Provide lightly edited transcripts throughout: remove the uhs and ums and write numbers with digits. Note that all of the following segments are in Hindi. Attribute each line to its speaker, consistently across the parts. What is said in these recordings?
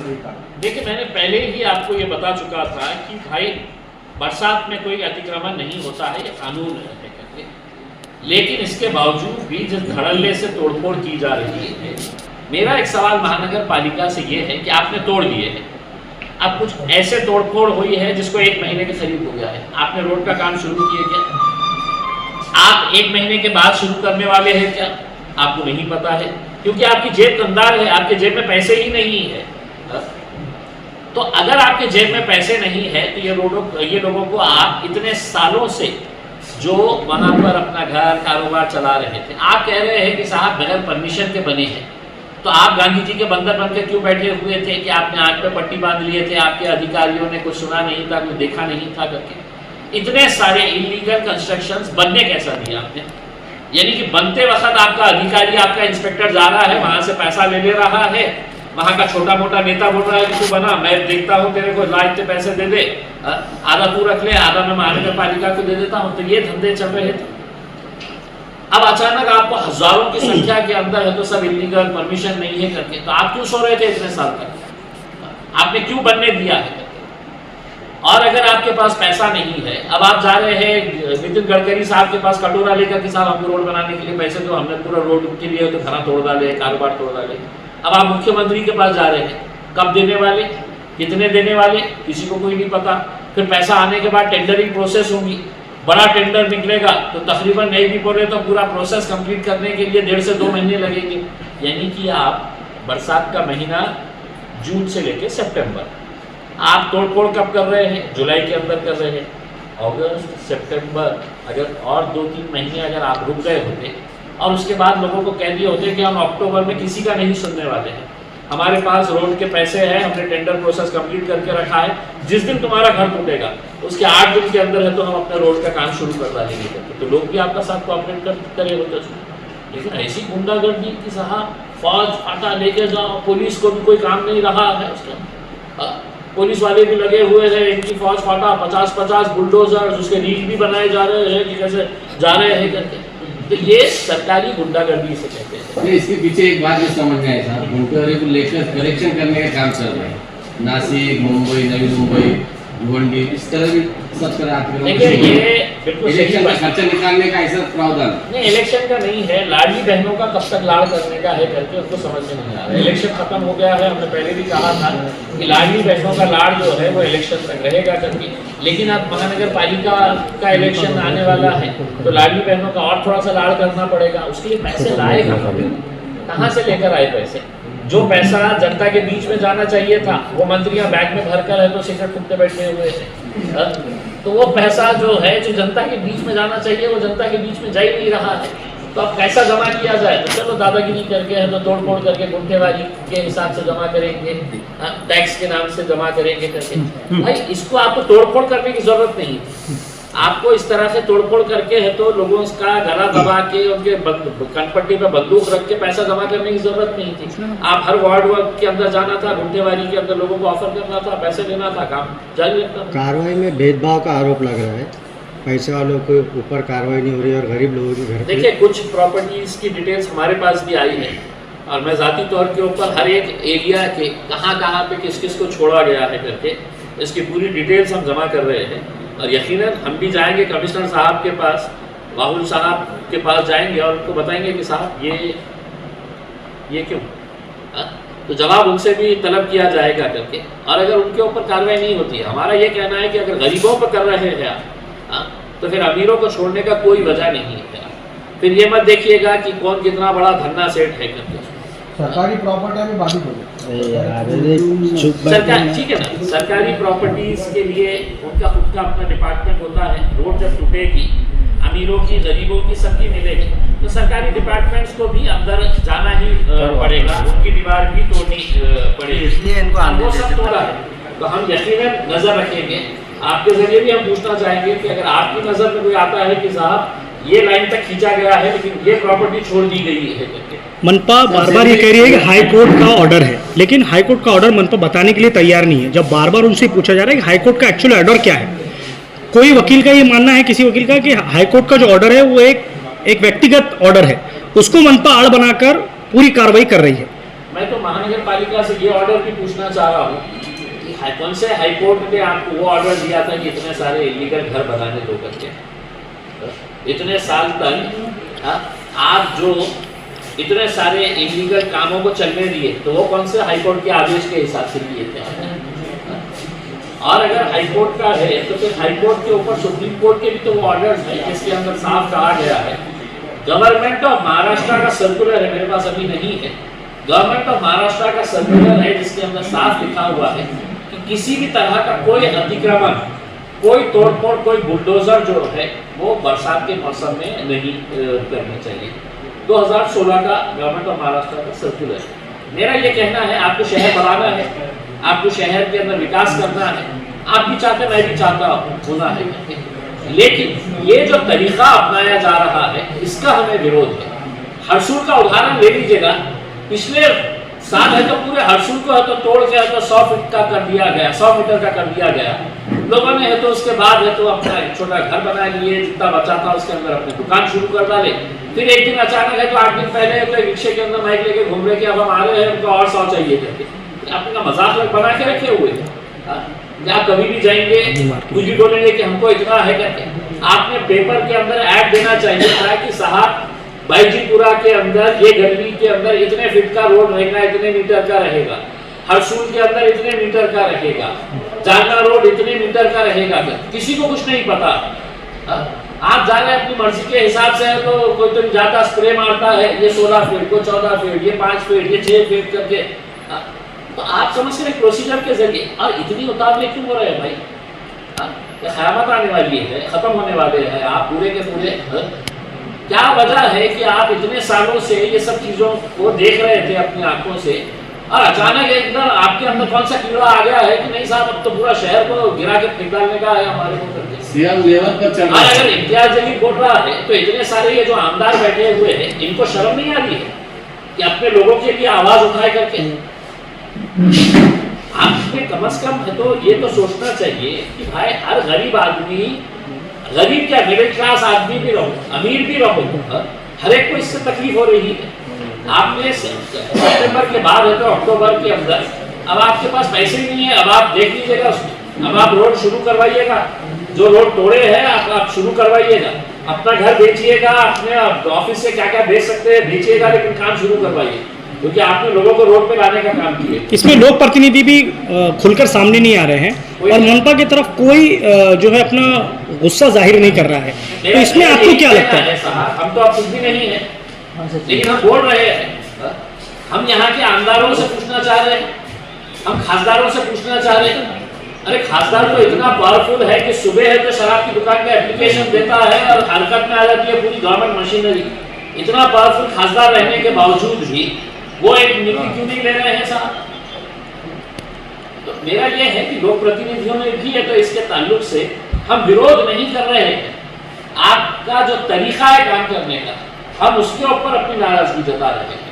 Speaker 1: देता।
Speaker 2: देखिए, मैंने पहले ही आपको ये बता चुका था कि भाई बरसात में कोई अतिक्रमण नहीं होता है, ये कानून है करके, लेकिन इसके बावजूद भी जिस धड़ल्ले से तोड़फोड़ की जा रही है, मेरा एक सवाल महानगर पालिका से ये है कि आपने तोड़ दिए हैं, अब कुछ ऐसे तोड़फोड़ हुई है जिसको 1 महीने के करीब हो गया है, आपने रोड का काम शुरू किए क्या? आप 1 महीने के बाद शुरू करने वाले हैं क्या? आपको नहीं पता है, क्योंकि आपकी जेब कंगाल है, आपके जेब में पैसे ही नहीं है। तो अगर आपके जेब में पैसे नहीं है तो ये लोगों को आप इतने सालों से जो वहां पर अपना घर कारोबार चला रहे थे, आप कह रहे हैं कि साहब बगैर परमिशन के बने हैं, तो आप गांधी जी के बंदर बन के क्यों बैठे हुए थे कि आपने आंख पे पट्टी बांध लिए थे, आपके अधिकारियों ने कुछ सुना नहीं था, कुछ देखा नहीं था करके? इतने सारे इलीगल कंस्ट्रक्शंस बनने कैसा दिया आपने? यानी कि बनते वक्त आपका अधिकारी, आपका इंस्पेक्टर जा रहा है, वहां से पैसा ले रहा है, वहां का छोटा मोटा नेता बोल रहा है कि तू बना, मैं देखता हूँ तेरे को, ला इतने पैसे दे दे, आधा तू रख ले, आधा मैं महानगर पालिका को दे देता हूँ। तो ये धंधे चल रहे थे। अब अचानक आपको हजारों की संख्या के अंदर है तो सब इलीगल, परमिशन नहीं है करके, तो आप क्यों सो रहे थे इतने साल तक? आपने क्यों बनने दिया है? और अगर आपके पास पैसा नहीं है, अब आप जा रहे हैं नितिन गडकरी साहब के पास कटोरा लेकर कि साहब हमको रोड बनाने के लिए पैसे दो, हमने पूरा रोड के लिए तो घरा तोड़ डाले, कारोबार तोड़ डाले। अब आप मुख्यमंत्री के पास जा रहे हैं, कब देने वाले, कितने देने वाले, किसी को कोई नहीं पता। फिर पैसा आने के बाद टेंडरिंग प्रोसेस होगी, बड़ा टेंडर निकलेगा तो तकरीबन नहीं भी बोले तो पूरा प्रोसेस कंप्लीट करने के लिए 1.5 से 2 महीने लगेंगे। यानी कि आप बरसात का महीना जून से लेकर सितंबर, आप तोड़फोड़ कब कर रहे हैं? जुलाई के अंदर कर रहे हैं। अगस्त, सितंबर, अगर और 2-3 महीने अगर आप रुक गए होते और उसके बाद लोगों को कह दिए होते कि हम अक्टूबर में किसी का नहीं सुनने वाले हैं, हमारे पास रोड के पैसे हैं, हमने टेंडर प्रोसेस कंप्लीट करके रखा है, जिस दिन तुम्हारा घर टूटेगा उसके 8 दिन के अंदर है तो हम अपने रोड का काम शुरू करवा देंगे करके, तो लोग भी आपका साथ कोऑपरेट करे होते। लेकिन ऐसी गुंडागर्दी की साहब फौज फाटा लेके जाओ, पुलिस को भी कोई काम नहीं रहा है उसका, पुलिस वाले भी लगे हुए हैं, इनकी फौज फाटा 50-50 बुलडोजर, उसके रील भी बनाए जा रहे हैं कि कैसे जा रहे हैं करके। तो ये सरकारी गुंडागर्दी से कहते हैं।
Speaker 3: इसके पीछे एक बात जो समझ में आई साहब, गुंडागर्दी को लेकर कलेक्शन करने का काम चल रहा है, नासिक, मुंबई, नवी मुंबई, भिवंडी, इस तरह भी सब तरह इलेक्शन का खर्चा निकालने का ऐसा प्रावधान
Speaker 2: नहीं, इलेक्शन का नहीं है, लाडली बहनों का कब तक लाड़ करने का है करके उनको समझ में नहीं आ रहा है। इलेक्शन खत्म हो गया है, हमने पहले भी कहा था कि लाडली बहनों का लाड़ जो है वो इलेक्शन तक रहेगा करके, लेकिन अब महानगर पालिका का इलेक्शन आने वाला है तो लाडली बहनों का और थोड़ा सा लाड़ करना पड़ेगा। उसके लिए पैसे लाएगा कहाँ से लेकर आए पैसे? जो पैसा जनता के बीच में जाना चाहिए था वो मंत्रियां बैग में भर कर है तो सिगरेट फूकते बैठे हुए थे, तो वो पैसा जो है जो जनता के बीच में जाना चाहिए वो जनता के बीच में जा ही नहीं रहा है। तो अब कैसा जमा किया जाए? तो चलो दादागिरी करके है तो तोड़फोड़ करके गुंठेवारी के हिसाब से जमा करेंगे, टैक्स के नाम से जमा करेंगे करके। भाई इसको आपको तोड़फोड़ करने की जरूरत नहीं, आपको इस तरह से तोड़फोड़ करके है तो लोगों का गला दबा के उनके कनपट्टी पे बंदूक रख के पैसा जमा करने की जरूरत नहीं थी। आप हर वार्ड के अंदर जाना था, गुंठेवारी के अंदर लोगों को ऑफर करना था, पैसे देना था, काम जारी रखना था।
Speaker 4: कार्रवाई में भेदभाव का आरोप लग रहा है, पैसे वालों के ऊपर कार्रवाई नहीं हो रही और गरीब लोगों की घर।
Speaker 2: देखिए, कुछ प्रॉपर्टीज की डिटेल्स हमारे पास भी आई है और मैं जाती तौर के ऊपर हर एक एरिया के कहाँ पे किस किस को छोड़ा गया है करके इसकी पूरी डिटेल्स हम जमा कर रहे हैं। और यकीनन हम भी जाएंगे कमिश्नर साहब के पास, राहुल साहब के पास जाएंगे और उनको बताएंगे कि साहब ये क्यों, तो जवाब उनसे भी तलब किया जाएगा करके। और अगर उनके ऊपर कार्रवाई नहीं होती है, हमारा ये कहना है कि अगर गरीबों पर कर रहे हैं आप तो फिर अमीरों को छोड़ने का कोई वजह नहीं है। फिर ये मत देखिएगा कि कौन कितना बड़ा धन्ना सेठ है करके।
Speaker 1: सरकारी प्रॉपर्टी में बाधित हो
Speaker 2: सरकार ठीक है ना, सरकारी प्रॉपर्टीज के लिए उनका खुद का अपना डिपार्टमेंट होता है। रोड जब टूटेगी, अमीरों की, गरीबों की, सबकी मिलेगी, तो सरकारी डिपार्टमेंट्स को भी अंदर जाना ही पड़ेगा, उनकी दीवार भी तोड़नी पड़ेगी, इसलिए इनको वो सब तोड़ा है। तो हम यकीनन नजर रखेंगे। आपके जरिए भी हम पूछना चाहेंगे कि अगर आपकी नजर में कोई आता है कि साहब ये लाइन तक खींचा गया है लेकिन ये प्रॉपर्टी छोड़ दी गई है करके।
Speaker 5: मनपा बार बार ये कह रही है कि हाई कोर्ट का ऑर्डर है, लेकिन हाई कोर्ट का ऑर्डर मनपा बताने के लिए तैयार नहीं है। जब बार बार उनसे पूछा जा रहा है कि हाई कोर्ट का एक्चुअल ऑर्डर क्या है, कोई वकील का ये मानना है, किसी वकील का, कि हाई कोर्ट का जो ऑर्डर है वो एक व्यक्तिगत ऑर्डर है, उसको मनपा आड़ बनाकर पूरी कार्रवाई कर रही है।
Speaker 2: मैं तो महानगर पालिका से ये ऑर्डर भी पूछना चाह रहा हूँ कि कौन से हाईकोर्ट ने आपको वो ऑर्डर दिया था कि इतने सारे इलीगल घर बनाने दो करके, इतने साल तक आप जो इतने सारे इलीगल कामों को चलने दिए, तो वो कौन से हाईकोर्ट के आदेश के हिसाब से दिए थे? और अगर हाईकोर्ट का है तो फिर हाईकोर्ट के ऊपर सुप्रीम कोर्ट के भी तो वो ऑर्डर्स हैं जिसके अंदर साफ कहा गया है, गवर्नमेंट ऑफ महाराष्ट्र का सर्कुलर है, मेरे पास अभी नहीं है, गवर्नमेंट ऑफ महाराष्ट्र का सर्कुलर है जिसके अंदर साफ लिखा हुआ है कि किसी भी तरह का कोई अतिक्रमण, कोई तोड़फोड़, कोई बुलडोजर जो है वो बरसात के मौसम में नहीं करना चाहिए। 2016 का गवर्नमेंट ऑफ महाराष्ट्र का सर्कुलर है। मेरा ये कहना है, आपको शहर बनाना है, आपको शहर के अंदर विकास करना है, आप भी चाहते, मैं भी चाहता हूँ, होना है, लेकिन ये जो तरीका अपनाया जा रहा है इसका हमें विरोध है। हरसूल का उदाहरण ले लीजिएगा, पिछले साल है तो पूरे हरसूल को है तो तोड़ के है तो 100 फीट का कर दिया गया, 100 मीटर का कर दिया गया, लोगों ने है तो उसके बाद है तो अपना एक छोटा घर बना लिए, जितना बचा था उसके अंदर अपनी दुकान शुरू कर डाले। फिर एक दिन अचानक है तो 8 दिन पहले है तो रिक्शे के अंदर माइक लेके घूम रहे कि अब हम आ रहे हैं, उनको और 100 चाहिए करके, आपने का मजाक लोग बना के रखे हुए हैं। आप कभी भी जाएंगे कुछ भी बोलेंगे कि हमको इतना है करके। आपने पेपर के अंदर ऐड देना चाहिए था कि साहब बाईजीपुरा के अंदर ये गली के अंदर इतने फीट का रोड रहेगा, इतने मीटर का रहेगा, हरसूल के अंदर इतने मीटर का रहेगा, जालना रोड इतने मीटर का रहेगा। किसी को कुछ नहीं पता, आप जा रहे हैं अपनी मर्जी के हिसाब से, तो कोई तो ज्यादा स्प्रे मारता है, ये 16 फीट, कोई 14 फीट, ये 5 फीट, ये 6 फीट करके। तो आप समझ रहे प्रोसीजर के जरिए, और इतनी उतावले क्यों हो रहे हैं भाई? क़यामत आने वाली है, खत्म होने वाले हैं, आप पूरे के पूरे, क्या वजह है कि आप इतने सालों से ये सब चीजों को देख रहे थे अपनी आंखों से, और अचानक एकदम आपके अंदर कौन सा कीड़ा आ गया है कि नहीं साहब अब तो पूरा शहर को गिरा के फेंक डालने का है हमारे को करके।
Speaker 3: सीएम लेवल पर चल रहा है।
Speaker 2: अगर इम्तियाज जलील बोल रहा है तो इतने सारे ये जो आमदार बैठे हुए हैं इनको शर्म नहीं आ रही है कि अपने लोगों के लिए आवाज उठाए करके? आपने कम से कम है तो ये तो सोचना चाहिए कि भाई हर गरीब आदमी, गरीब क्या मिडिल क्लास आदमी भी रहो, अमीर भी रहो, हर एक को इससे तकलीफ हो रही है। आपने सितंबर के बाद है तो अक्टूबर के अंदर अब आपके पास पैसे नहीं है, अब आप देख लीजिएगा उसमें, अब आप रोड शुरू करवाइएगा, जो रोड तोड़े हैं आप शुरू करवाइएगा, अपना घर बेचिएगा, अपने ऑफिस से क्या क्या बेच सकते हैं बेचिएगा, लेकिन काम शुरू करवाइए, क्योंकि आपने लोगों को रोड पे लाने का काम किया।
Speaker 5: इसमें लोक प्रतिनिधि भी खुलकर सामने नहीं आ रहे हैं और मनपा की तरफ कोई जो है अपना गुस्सा जाहिर नहीं कर रहा है, तो इसमें आपको क्या लगता है?
Speaker 2: हम तो अब कुछ भी नहीं है, लेकिन हम बोल रहे हैं, हम यहाँ के आमदारों से पूछना चाह रहे हैं, हम खासदारों से पूछना चाह रहे हैं। अरे खासदार तो इतना पावरफुल है कि सुबह है तो शराब की दुकान का एप्लीकेशन देता है और हरकत में आ जाती है पूरी गवर्नमेंट मशीनरी। इतना पावरफुल खासदार रहने के बावजूद भी वो एक नीति क्यों नहीं ले रहे हैं साहब? तो मेरा ये है कि लोक प्रतिनिधियों में भी है तो इसके ताल्लुक से हम विरोध नहीं कर रहे हैं, आपका जो तरीका है काम करने का हम उसके ऊपर अपनी नाराजगी जता रहे हैं।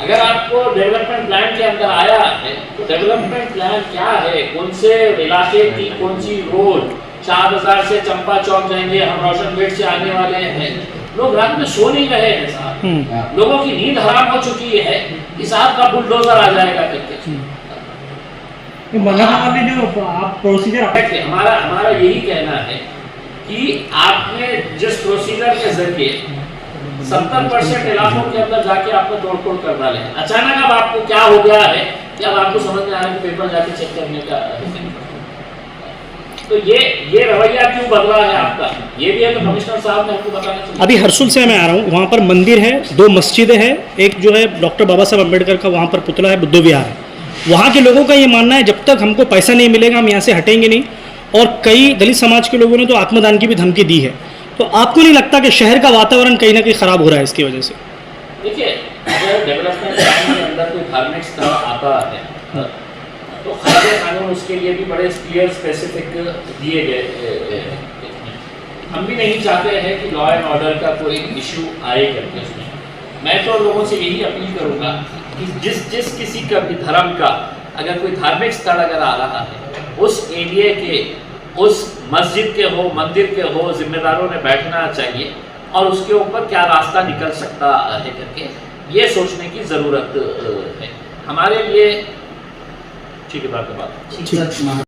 Speaker 2: अगर आपको डेवलपमेंट प्लान के अंदर आया है तो डेवलपमेंट प्लान क्या है, कौन से इलाके की कौन सी रोड, 4 बाजार से चंपा चौक जाएंगे, हम रोशन गेट से आने वाले हैं, लोग रात में सो नहीं रहे हैं साहब, लोगों की नींद हराम हो चुकी है कि साहब का बुलडोजर आ जाएगा करके।
Speaker 5: आप प्रोसीजर
Speaker 2: हमारा यही कहना है कि आपने जिस प्रोसीजर के जरिए 70% इलाकों के अंदर जाके आपने तोड़फोड़ कर डाले, अचानक अब आपको क्या हो गया है कि अब आपको समझ में आ रहा है कि पेपर जाके चेक करने का, तो ये रवैया क्यों बदला है आपका, ये भी है तो कमिश्नर साहब ने हमको बताना चाहिए।
Speaker 5: अभी हरसूल से मैं आ रहा हूँ, वहाँ पर मंदिर है, 2 मस्जिदें हैं, एक जो है डॉक्टर बाबा साहब अम्बेडकर का वहाँ पर पुतला है, बुद्ध विहार है। वहाँ के लोगों का ये मानना है जब तक हमको पैसा नहीं मिलेगा हम यहाँ से हटेंगे नहीं, और कई दलित समाज के लोगों ने तो आत्मदान की भी धमकी दी है। तो आपको नहीं लगता कि शहर का वातावरण कहीं ना कहीं खराब हो रहा है इसकी वजह से?
Speaker 2: देखिए, अगर डेवलपमेंट प्लान के अंदर कोई धार्मिक स्थल आता है तो खराबे कानून उसके लिए भी बड़े क्लियर स्पेसिफिक दिए गए। हम भी नहीं चाहते हैं कि लॉ एंड ऑर्डर का कोई इशू आए करके उसमें। मैं तो लोगों से यही अपील करूँगा कि जिस किसी का भी धर्म का अगर कोई धार्मिक स्थल अगर आ रहा है, उस एरिया के, उस मस्जिद के हो, मंदिर के हो, जिम्मेदारों ने बैठना चाहिए और उसके ऊपर क्या रास्ता निकल सकता है करके ये सोचने की ज़रूरत है। हमारे लिए ठीक है बात।